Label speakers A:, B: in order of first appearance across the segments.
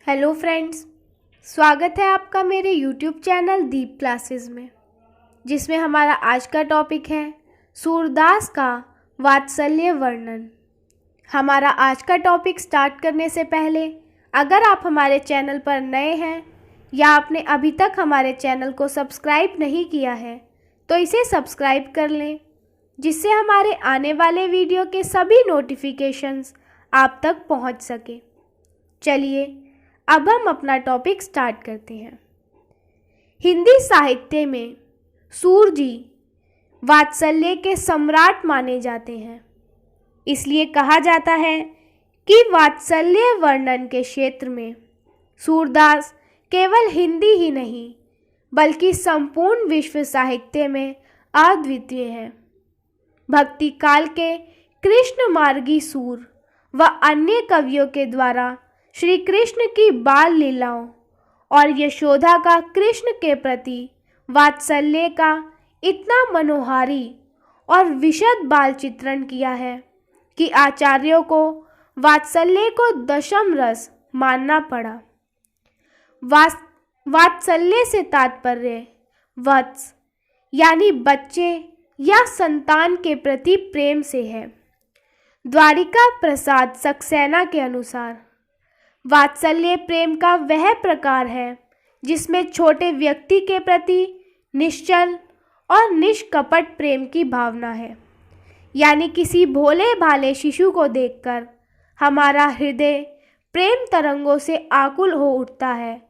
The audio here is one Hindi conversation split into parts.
A: हेलो फ्रेंड्स, स्वागत है आपका मेरे यूट्यूब चैनल दीप क्लासेस में, जिसमें हमारा आज का टॉपिक है सूरदास का वात्सल्य वर्णन। हमारा आज का टॉपिक स्टार्ट करने से पहले अगर आप हमारे चैनल पर नए हैं या आपने अभी तक हमारे चैनल को सब्सक्राइब नहीं किया है तो इसे सब्सक्राइब कर लें, जिससे हमारे आने वाले वीडियो के सभी नोटिफिकेशंस आप तक पहुंच सके। चलिए अब हम अपना टॉपिक स्टार्ट करते हैं। हिंदी साहित्य में सूर जी वात्सल्य के सम्राट माने जाते हैं। इसलिए कहा जाता है कि वात्सल्य वर्णन के क्षेत्र में सूरदास केवल हिंदी ही नहीं बल्कि संपूर्ण विश्व साहित्य में अद्वितीय हैं। भक्ति काल के कृष्ण मार्गी सूर व अन्य कवियों के द्वारा श्री कृष्ण की बाल लीलाओं और यशोदा का कृष्ण के प्रति वात्सल्य का इतना मनोहारी और विशद बाल चित्रण किया है कि आचार्यों को वात्सल्य को दशम रस मानना पड़ा। वात्सल्य से तात्पर्य वत्स यानी बच्चे या संतान के प्रति प्रेम से है। द्वारिका प्रसाद सक्सेना के अनुसार वात्सल्य प्रेम का वह प्रकार है जिसमें छोटे व्यक्ति के प्रति निश्चल और निष्कपट प्रेम की भावना है। यानी किसी भोले भाले शिशु को देखकर हमारा हृदय प्रेम तरंगों से आकुल हो उठता है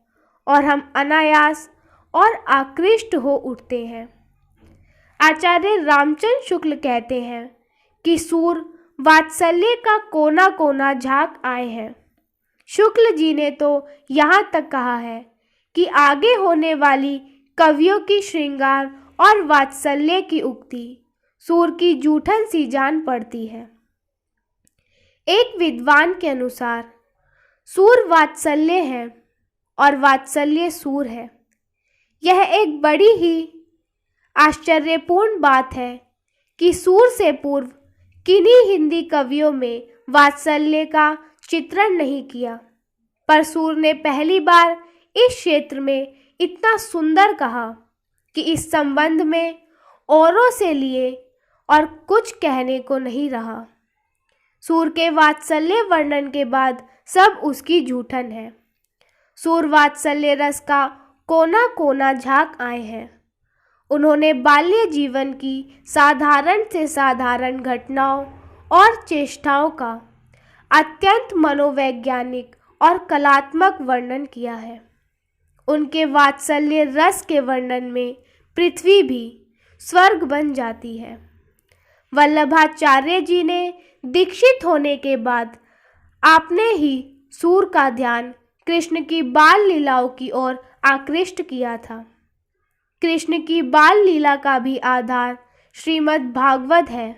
A: और हम अनायास और आकृष्ट हो उठते हैं। आचार्य रामचंद्र शुक्ल कहते हैं कि सूर वात्सल्य का कोना कोना झांक आए हैं। शुक्ल जी ने तो यहाँ तक कहा है कि आगे होने वाली कवियों की श्रृंगार और वात्सल्य की उक्ति सूर की जूठन सी जान पड़ती है। एक विद्वान के अनुसार सूर वात्सल्य है और वात्सल्य सूर है। यह एक बड़ी ही आश्चर्यपूर्ण बात है कि सूर से पूर्व किन्हीं हिंदी कवियों में वात्सल्य का चित्रण नहीं किया, पर सूर ने पहली बार इस क्षेत्र में इतना सुंदर कहा कि इस संबंध में औरों से लिए और कुछ कहने को नहीं रहा। सूर के वात्सल्य वर्णन के बाद सब उसकी जूठन है। सूर वात्सल्य रस का कोना कोना झांक आए हैं। उन्होंने बाल्य जीवन की साधारण से साधारण घटनाओं और चेष्टाओं का अत्यंत मनोवैज्ञानिक और कलात्मक वर्णन किया है। उनके वात्सल्य रस के वर्णन में पृथ्वी भी स्वर्ग बन जाती है। वल्लभाचार्य जी ने दीक्षित होने के बाद आपने ही सूर का ध्यान कृष्ण की बाल लीलाओं की ओर आकृष्ट किया था। कृष्ण की बाल लीला का भी आधार श्रीमद् भागवत है,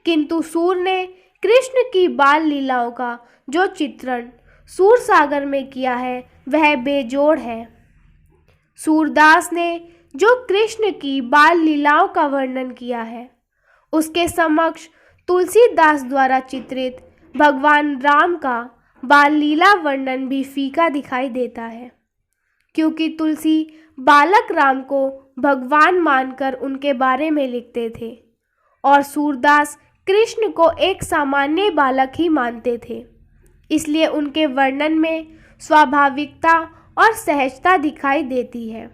A: किंतु सूर ने कृष्ण की बाल लीलाओं का जो चित्रण सूर सागर में किया है वह बेजोड़ है। सूरदास ने जो कृष्ण की बाल लीलाओं का वर्णन किया है उसके समक्ष तुलसीदास द्वारा चित्रित भगवान राम का बाल लीला वर्णन भी फीका दिखाई देता है, क्योंकि तुलसी बालक राम को भगवान मानकर उनके बारे में लिखते थे और सूरदास कृष्ण को एक सामान्य बालक ही मानते थे। इसलिए उनके वर्णन में स्वाभाविकता और सहजता दिखाई देती है।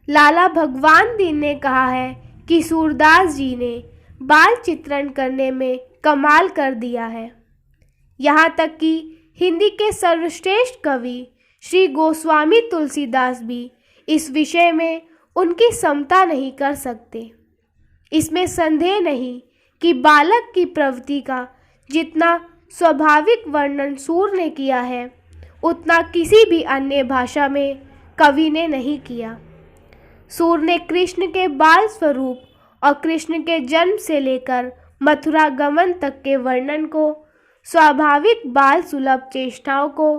A: लाला भगवान दीन ने कहा है कि सूरदास जी ने बाल चित्रण करने में कमाल कर दिया है। यहाँ तक कि हिंदी के सर्वश्रेष्ठ कवि श्री गोस्वामी तुलसीदास भी इस विषय में उनकी समता नहीं कर सकते। इसमें संदेह नहीं कि बालक की प्रवृत्ति का जितना स्वाभाविक वर्णन सूर ने किया है उतना किसी भी अन्य भाषा में कवि ने नहीं किया। सूर ने कृष्ण के बाल स्वरूप और कृष्ण के जन्म से लेकर मथुरा गमन तक के वर्णन को, स्वाभाविक बाल सुलभ चेष्टाओं को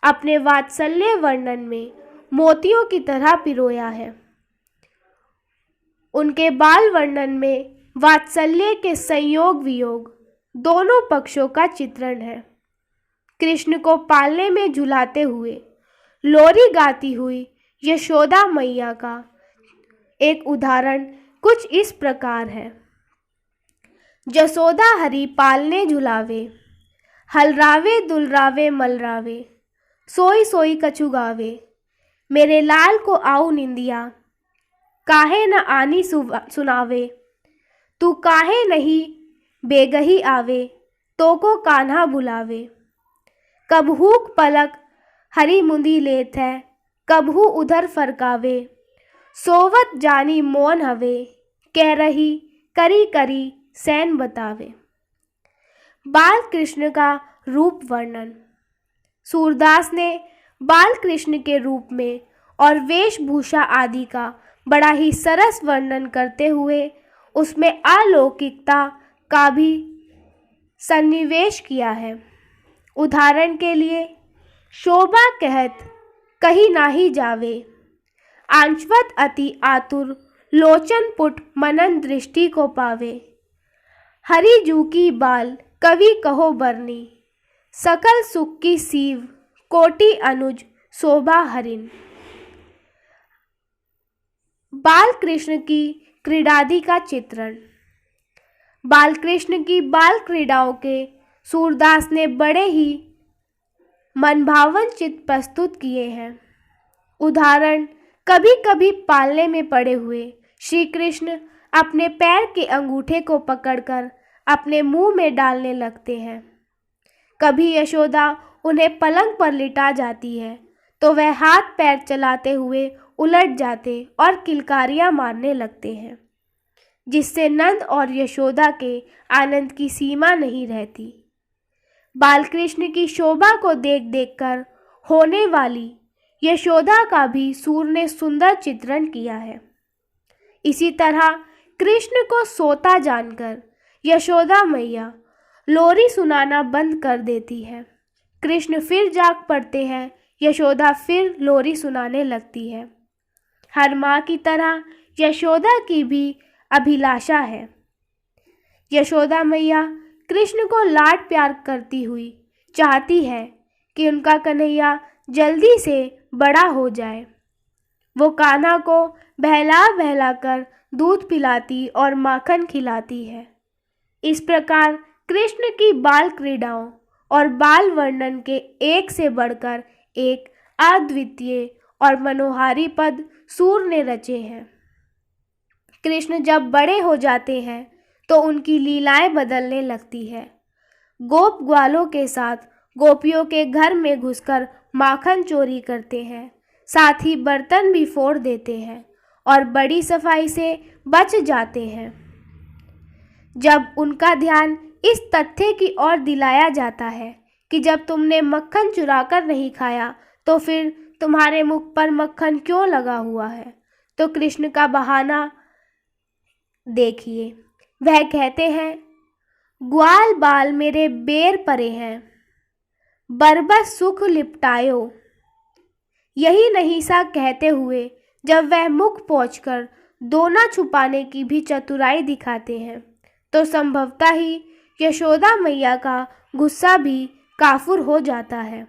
A: अपने वात्सल्य वर्णन में मोतियों की तरह पिरोया है। उनके बाल वर्णन में वात्सल्य के संयोग वियोग दोनों पक्षों का चित्रण है। कृष्ण को पालने में झुलाते हुए लोरी गाती हुई यशोदा मैया का एक उदाहरण कुछ इस प्रकार है। जसोदा हरि पालने झुलावे, हलरावे दुलरावे मलरावे, सोई सोई कछु गावे, मेरे लाल को आऊ निंदिया, काहे न आनी सुनावे, तू काहे नहीं बेगही आवे, तो को कान्हा बुलावे। कबहूक पलक हरी मुंदी लेत है, कबहू उधर फरकावे, सोवत जानी मौन हवे, कह रही करी करी सैन बतावे। बाल कृष्ण का रूप वर्णन। सूरदास ने बाल कृष्ण के रूप में और वेशभूषा आदि का बड़ा ही सरस वर्णन करते हुए उसमें अलौकिकता का भी सन्निवेश किया है। उदाहरण के लिए शोभा कहत कहीं नाही जावे, आंचवत अति आतुर लोचन पुट मनन दृष्टि को पावे, हरि जू की बाल कवि कहो बरनी, सकल सुख की सीव कोटि अनुज शोभा हरिन। बाल कृष्ण की क्रीडादि का चित्रण। बाल कृष्ण की बाल क्रीड़ाओं के सूरदास ने बड़े ही मनभावन चित्र प्रस्तुत किए हैं। उदाहरण, कभी कभी पालने में पड़े हुए श्री कृष्ण अपने पैर के अंगूठे को पकड़कर अपने मुंह में डालने लगते हैं। कभी यशोदा उन्हें पलंग पर लिटा जाती है तो वह हाथ पैर चलाते हुए उलट जाते और किलकारियां मारने लगते हैं, जिससे नंद और यशोदा के आनंद की सीमा नहीं रहती। बालकृष्ण की शोभा को देख देखकर होने वाली यशोदा का भी सूर ने सुंदर चित्रण किया है। इसी तरह कृष्ण को सोता जानकर यशोदा मैया लोरी सुनाना बंद कर देती है। कृष्ण फिर जाग पड़ते हैं, यशोदा फिर लोरी सुनाने लगती है। हर माँ की तरह यशोदा की भी अभिलाषा है। यशोदा मैया कृष्ण को लाड प्यार करती हुई चाहती है कि उनका कन्हैया जल्दी से बड़ा हो जाए। वो कान्हा को बहला बहला कर दूध पिलाती और माखन खिलाती है। इस प्रकार कृष्ण की बाल क्रीड़ाओं और बाल वर्णन के एक से बढ़कर एक अद्वितीय और मनोहारी पद सूर ने रचे हैं। कृष्ण जब बड़े हो जाते हैं तो उनकी लीलाएं बदलने लगती है। गोप ग्वालों के साथ गोपियों के घर में घुसकर माखन चोरी करते हैं, साथ ही बर्तन भी फोड़ देते हैं और बड़ी सफाई से बच जाते हैं। जब उनका ध्यान इस तथ्य की ओर दिलाया जाता है कि जब तुमने मक्खन चुराकर नहीं खाया तो फिर तुम्हारे मुख पर मक्खन क्यों लगा हुआ है, तो कृष्ण का बहाना देखिए। वह कहते हैं, ग्वाल बाल मेरे बेर परे हैं, बरबस सुख लिपटायो। यही नहीं सा कहते हुए जब वह मुख पोंछकर दोना छुपाने की भी चतुराई दिखाते हैं तो संभवतः ही यशोदा मैया का गुस्सा भी काफुर हो जाता है।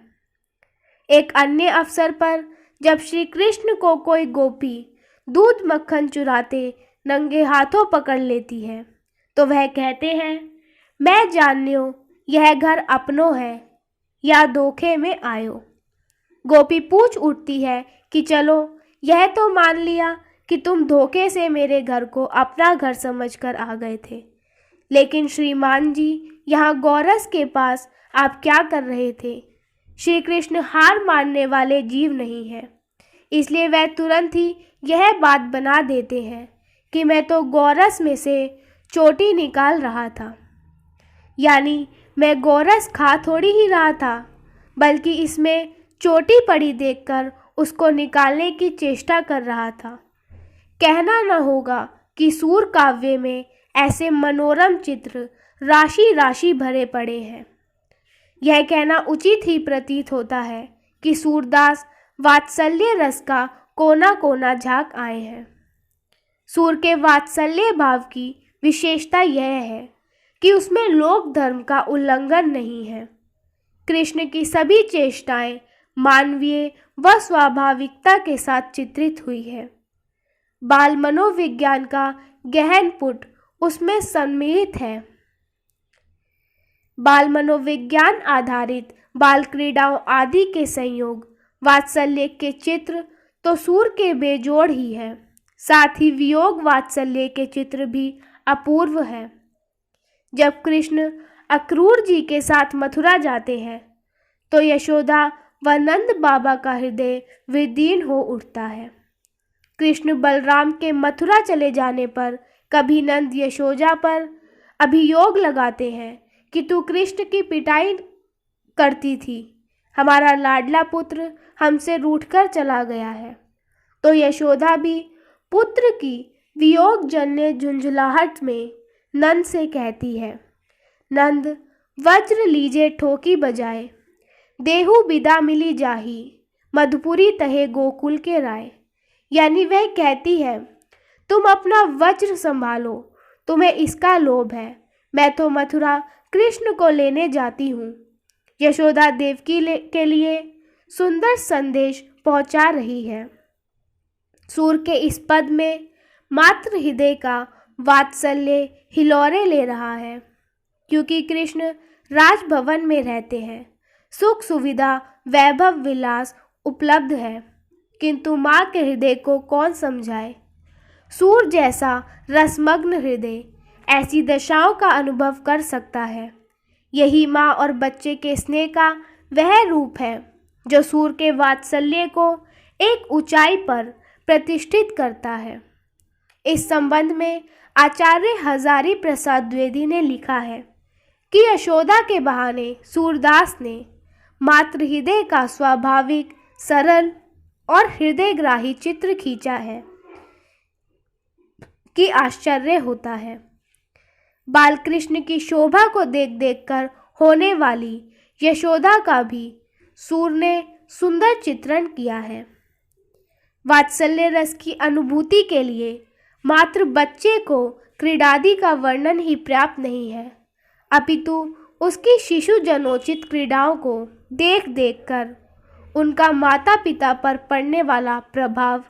A: एक अन्य अवसर पर जब श्री कृष्ण को कोई गोपी दूध मक्खन चुराते नंगे हाथों पकड़ लेती है तो वह कहते हैं, मैं जान्यो यह घर अपनो है या धोखे में आयो। गोपी पूछ उठती है कि चलो यह तो मान लिया कि तुम धोखे से मेरे घर को अपना घर समझकर आ गए थे, लेकिन श्रीमान जी यहाँ गौरस के पास आप क्या कर रहे थे? श्री कृष्ण हार मानने वाले जीव नहीं है, इसलिए वह तुरंत ही यह बात बना देते हैं कि मैं तो गौरस में से चोटी निकाल रहा था। यानी मैं गौरस खा थोड़ी ही रहा था, बल्कि इसमें चोटी पड़ी देखकर उसको निकालने की चेष्टा कर रहा था। कहना न होगा कि सूर काव्य में ऐसे मनोरम चित्र राशि राशि भरे पड़े हैं। यह कहना उचित ही प्रतीत होता है कि सूरदास वात्सल्य रस का कोना कोना झांक आए हैं। सूर के वात्सल्य भाव की विशेषता यह है कि उसमें लोक धर्म का उल्लंघन नहीं है। कृष्ण की सभी चेष्टाएं मानवीय व स्वाभाविकता के साथ चित्रित हुई है। बाल मनोविज्ञान का गहन पुट उसमें सम्मिलित है। बाल मनोविज्ञान आधारित बाल क्रीड़ाओं आदि के संयोग, वात्सल्य के चित्र तो सूर के बेजोड़ ही है, साथ ही वियोग वात्सल्य के चित्र भी अपूर्व है। जब कृष्ण अक्रूर जी के साथ मथुरा जाते हैं तो यशोदा व नंद बाबा का हृदय विदीर्ण हो उठता है। कृष्ण बलराम के मथुरा चले जाने पर कभी नंद यशोदा पर अभियोग लगाते हैं कि तू कृष्ण की पिटाई करती थी, हमारा लाडला पुत्र हमसे रूठकर चला गया है। तो यशोदा भी पुत्र की वियोग जन्य झुंझलाहट में नंद से कहती है, नंद वज्र लीजे ठोकी बजाए, देहु बिदा मिली जाही, मधुपुरी तहे गोकुल के राय। यानी वह कहती है, तुम अपना वज्र संभालो, तुम्हें इसका लोभ है, मैं तो मथुरा कृष्ण को लेने जाती हूँ। यशोदा देवकी के लिए सुंदर संदेश पहुँचा रही है। सूर के इस पद में मात्र हृदय का वात्सल्य हिलोरे ले रहा है, क्योंकि कृष्ण राजभवन में रहते हैं, सुख सुविधा वैभव विलास उपलब्ध है, किंतु माँ के हृदय को कौन समझाए। सूर जैसा रसमग्न हृदय ऐसी दशाओं का अनुभव कर सकता है। यही माँ और बच्चे के स्नेह का वह रूप है जो सूर के वात्सल्य को एक ऊंचाई पर प्रतिष्ठित करता है। इस संबंध में आचार्य हजारी प्रसाद द्विवेदी ने लिखा है कि यशोदा के बहाने सूरदास ने मात्र हृदय का स्वाभाविक, सरल और हृदयग्राही चित्र खींचा है कि आश्चर्य होता है। बाल कृष्ण की शोभा को देख देख कर होने वाली यशोदा का भी सूर ने सुंदर चित्रण किया है। वात्सल्य रस की अनुभूति के लिए मात्र बच्चे को क्रीडादि का वर्णन ही पर्याप्त नहीं है, अपितु उसकी शिशु जनोचित क्रीड़ाओं को देख देख कर उनका माता पिता पर पड़ने वाला प्रभाव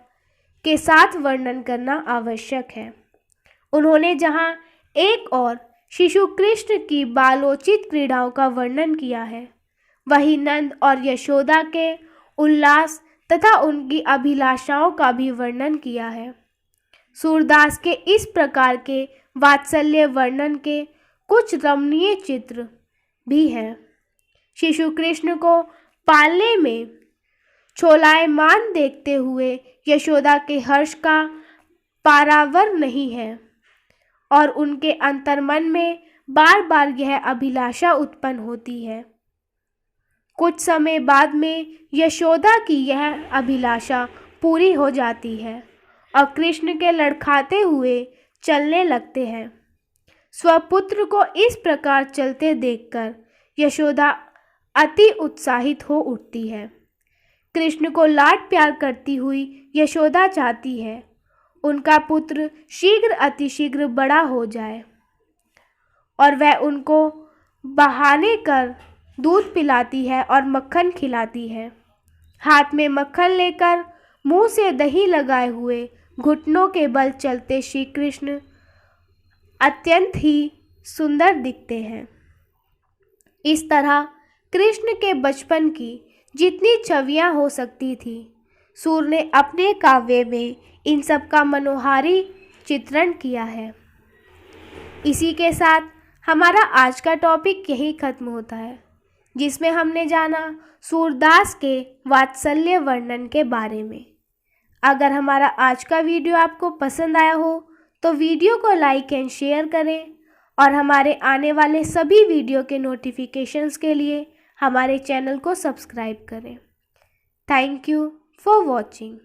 A: के साथ वर्णन करना आवश्यक है। उन्होंने जहाँ एक और शिशु कृष्ण की बालोचित क्रीड़ाओं का वर्णन किया है, वहीं नंद और यशोदा के उल्लास तथा उनकी अभिलाषाओं का भी वर्णन किया है। सूरदास के इस प्रकार के वात्सल्य वर्णन के कुछ रमणीय चित्र भी हैं। शिशु कृष्ण को पालने में छोलायमान देखते हुए यशोदा के हर्ष का पारावर नहीं है और उनके अंतर्मन में बार बार यह अभिलाषा उत्पन्न होती है। कुछ समय बाद में यशोदा की यह अभिलाषा पूरी हो जाती है और कृष्ण के लड़खड़ाते हुए चलने लगते हैं। स्वपुत्र को इस प्रकार चलते देखकर यशोदा अति उत्साहित हो उठती है। कृष्ण को लाड प्यार करती हुई यशोदा चाहती है उनका पुत्र शीघ्र अतिशीघ्र बड़ा हो जाए और वह उनको बहाने कर दूध पिलाती है और मक्खन खिलाती है। हाथ में मक्खन लेकर मुंह से दही लगाए हुए घुटनों के बल चलते श्री कृष्ण अत्यंत ही सुंदर दिखते हैं। इस तरह कृष्ण के बचपन की जितनी छवियां हो सकती थी, सूर ने अपने काव्य में इन सब का मनोहारी चित्रण किया है। इसी के साथ हमारा आज का टॉपिक यही खत्म होता है, जिसमें हमने जाना सूरदास के वात्सल्य वर्णन के बारे में। अगर हमारा आज का वीडियो आपको पसंद आया हो तो वीडियो को लाइक एंड शेयर करें और हमारे आने वाले सभी वीडियो के नोटिफिकेशंस के लिए हमारे चैनल को सब्सक्राइब करें। Thank you for watching.